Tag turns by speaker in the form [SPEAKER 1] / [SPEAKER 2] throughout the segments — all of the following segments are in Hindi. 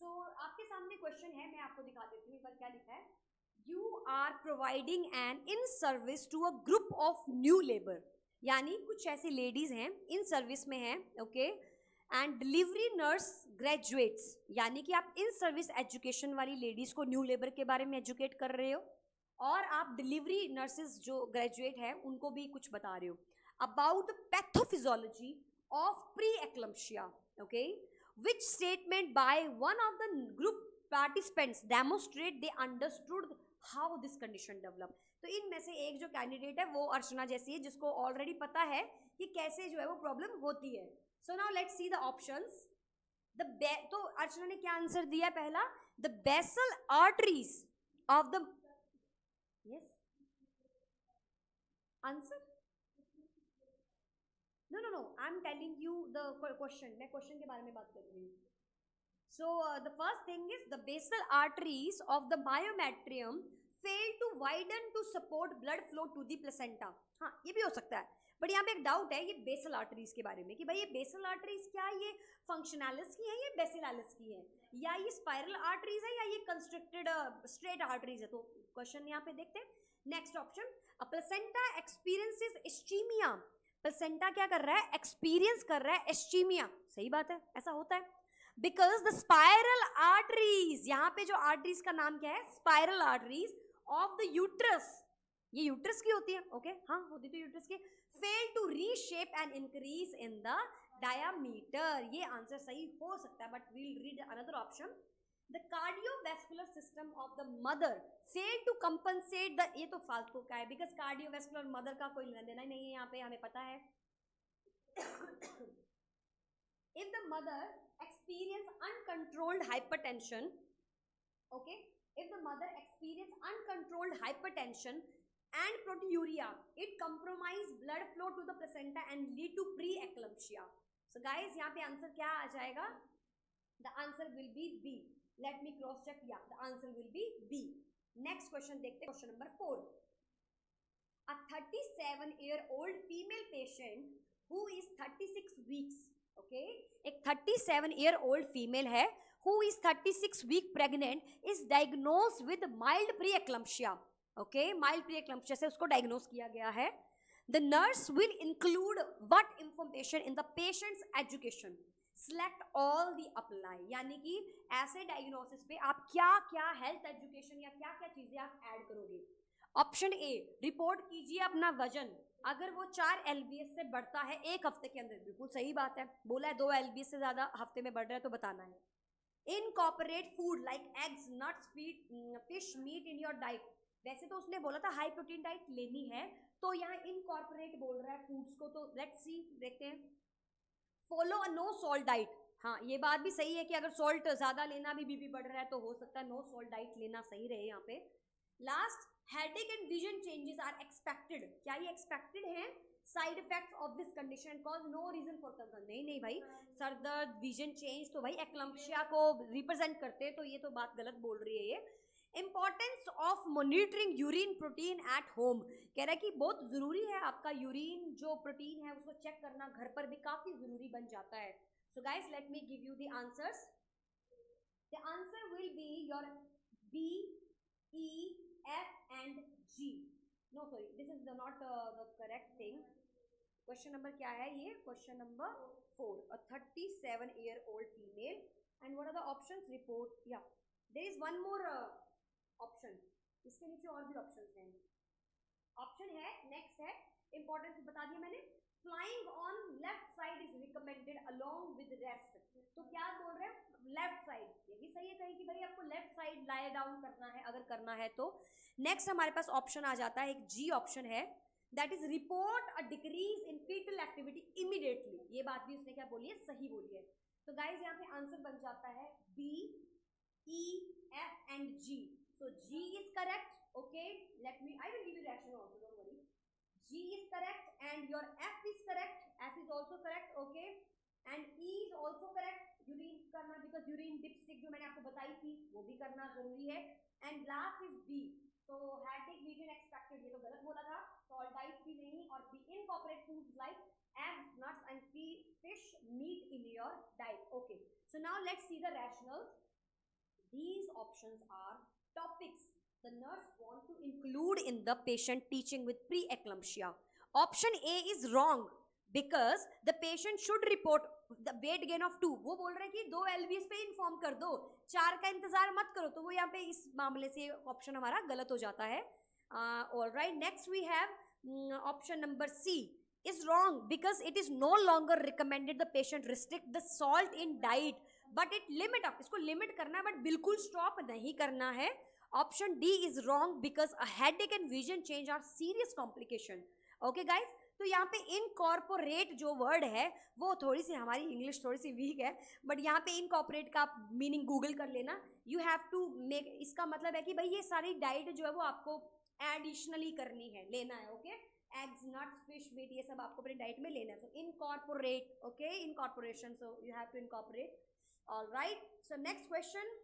[SPEAKER 1] आपके सामने क्वेश्चन है, मैं आपको दिखा देती हूँ एक बार क्या लिखा है. You are providing an in service to a group of new labour, यानी कुछ ऐसी लेडीज हैं इन सर्विस में हैं, okay. And delivery nurse graduates, यानी कि आप इन सर्विस एजुकेशन वाली लेडीज को न्यू लेबर के बारे में एजुकेट कर रहे हो, और आप डिलीवरी नर्सेज जो ग्रेजुएट हैं उनको भी कुछ बता रहे हो about the pathophysiology of pre eclampsia, okay. Which statement by one of the group participants demonstrate they understood how this condition develop. तो इनमें से एक जो कैंडिडेट है वो अर्चना जैसी है, जिसको ऑलरेडी पता है कि कैसे जो है वो प्रॉब्लम होती है. So now let's see the options. तो अर्चना ने क्या आंसर दिया पहला, the basal arteries of the, yes answer, no, I am telling you the question, मैं क्वेश्चन के बारे में बात कर रही हूँ. So the first thing is the basal arteries of the myometrium fail to widen to support blood flow to the placenta. हाँ, ये भी हो सकता है, बट यहाँ पे एक डाउट है ये बेसल आर्टरीज के बारे में कि भाई ये बेसल आर्टरीज क्या ये फंक्शनैलिस की है या बेसिलालिस की है, या ये स्पाइरल आर्टरीज है या ये कंस्ट्रक्टेड स्ट्रेट आर्टरीज है. तो क्वेश्चन यहाँ पे देखते हैं. नेक्स्ट ऑप्शन, अ प्लेसेंटा एक्सपीरियंसेस इस्चीमिया. प्लेसेंटा क्या कर रहा है, एक्सपीरियंस कर रहा है एस्चीमिया. सही बात है, ऐसा होता है. बिकॉज द स्पाइरल आर्टरीज, यहाँ पे जो आर्टरीज का नाम क्या है, spiral arteries of the uterus, ये यूट्रस की होती है, ओके. हाँ, होती तो यूट्रस की. Fail to reshape and increase in the diameter. ये आंसर सही हो सकता है, but we'll read another option. The cardiovascular system of the mother fail to compensate the, ये तो फालतू का है, बिकॉज कार्डियोवैस्कुलर मदर का कोई लेना देना नहीं है यहाँ पे, हमें पता है. if the mother experience uncontrolled hypertension, okay, if the mother experience uncontrolled hypertension and proteinuria, it compromise blood flow to the placenta and lead to preeclampsia. So guys, यहाँ पे आंसर क्या आ जाएगा, the answer will be B. Let me cross check. Yeah, the answer will be B. Next question देखते हैं, question number 4. A 37-year-old female patient who is 36 weeks, okay, एक 37-year-old female है who is 36 week pregnant is diagnosed with mild preeclampsia, okay, mild preeclampsia से उसको diagnose किया गया है. The nurse will include what information in the patient's education? Select all the apply, यानी कि ऐसे डायग्नोसिस पे आप क्या क्या हेल्थ एजुकेशन या क्या क्या चीजें आप ऐड करोगे. ऑप्शन ए, रिपोर्ट कीजिए अपना वजन, अगर वो 4 LBS से बढ़ता है एक हफ्ते के अंदर, बिल्कुल सही बात है, बोला है 2 LBS से ज्यादा हफ्ते में बढ़ रहा है तो बताना है. Incorporate food like eggs, nuts, fish, meat in your diet. वैसे तो उसने बोला था हाई प्रोटीन डाइट लेनी है, तो यहाँ इनकॉर्पोरेट बोल रहा है फूड्स को, तो लेट्स सी, देखते हैं. Follow a no salt diet, हाँ ये बात भी सही है कि अगर सॉल्ट ज्यादा लेना भी बीपी बढ़ रहा है तो हो सकता है नो सॉल्ट डाइट लेना सही रहे यहाँ पे. Last, headache and vision changes are expected, क्या ये एक्सपेक्टेड है side effects of this condition cause no reason for concern. नहीं नहीं भाई, सर दर्द, विजन चेंज तो भाई एक्लम्शिया को रिप्रेजेंट करते हैं, तो ये तो बात गलत बोल रही है ये. Importance of monitoring urine protein at home, कह रहा है कि बहुत जरूरी है आपका यूरिन जो प्रोटीन है उसको चेक करना घर पर भी काफी जरूरी बन जाता है. So guys let me give you the answers. The answer will be your B, E, F and G. No sorry, this is not the correct thing. Question number क्या है ये, question number 4. A 37-year-old female and what are the options? Report, yeah, there is one more option, इसके नीचे और भी ऑप्शन हैं. ऑप्शन है, नेक्स्ट है, इंपॉर्टेंस बता दिया मैंने. Flying on left side is recommended along with rest. तो क्या बोल रहे हैं, लेफ्ट साइड, ये भी सही है कहीं कि भाई आपको लेफ्ट साइड लाए डाउन करना है अगर करना है तो. नेक्स्ट हमारे पास ऑप्शन आ जाता है, एक जी ऑप्शन है, that is report a decrease in fetal activity immediately. ये बात भी उसने क्या बोली है, सही बोली है. तो गाइज यहाँ पे आंसर बन जाता है B, E, F and G. So G is correct. Okay, let me, I will give you rational also, don't worry. G is correct and your F is correct. F is also correct. Okay, and E is also correct. Urine करना, बिकॉज यूरिन डिपस्टिक जो मैंने आपको बताई थी वो भी करना जरूरी है. And last is B. तो हेडेक, विजन एक्सपेक्टेड, ये तो गलत बोला था, सॉल्ट डाइट भी नहीं, और B, incorporate foods like eggs, nuts and fish, meat in your diet. Okay, so now let's see the rationals. These options are topics the nurse want to include in the patient teaching with preeclampsia. Option A is wrong because the patient should report the weight gain of 2. वो बोल रहे हैं कि 2 LBS पे इन्फॉर्म कर दो, 4 का इंतजार मत करो, तो वो यहाँ पे इस मामले से ऑप्शन हमारा गलत हो जाता है. All right, next we have option number C is wrong because it is no longer recommended the patient restrict the salt in diet but it limit up. इसको limit करना है but बिल्कुल stop नहीं करना है. Option D is wrong because a headache and vision change are serious complication. Okay guys, तो यहाँ पे इनकॉर्पोरेट जो वर्ड है वो थोड़ी सी हमारी इंग्लिश थोड़ी सी वीक है, बट यहाँ पे इनकॉर्पोरेट का मीनिंग गूगल कर लेना. यू हैव टू मेक, इसका मतलब है कि भाई ये सारी डाइट जो है वो आपको एडिशनली करनी है, लेना है. Okay, eggs, nuts, fish, meat, ये सब आपको अपनी डाइट में लेना है. So incorporate, okay, incorporation, so you have to incorporate. Alright, so next question.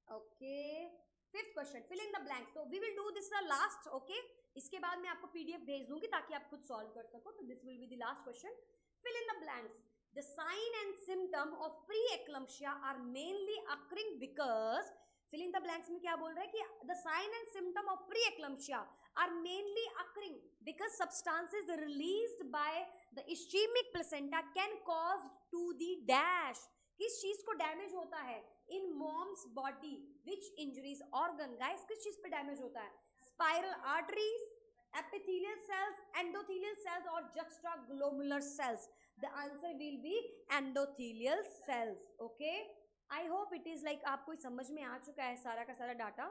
[SPEAKER 1] Okay, fifth question, fill in the blanks. तो we will do this the last. Okay, इसके बाद मैं आपको पीडीएफ भेज दूंगी ताकि आप खुद सॉल्व कर सको. तो this will be the last question. Fill in the blanks. The sign and symptom of preeclampsia are mainly occurring because, fill in the blanks में क्या बोल रहा है कि the sign and symptom of preeclampsia are mainly occurring because substances released by the ischemic placenta can cause to the dash. किस चीज को डैमेज होता है? In mom's body which injuries organ. guys, किस चीज पे डैमेज होता है? Spiral arteries, epithelial cells, endothelial cells or juxtaglomerular cells. The answer will be endothelial cells. Okay, I hope it is like आपको समझ में आ चुका है सारा का सारा डाटा.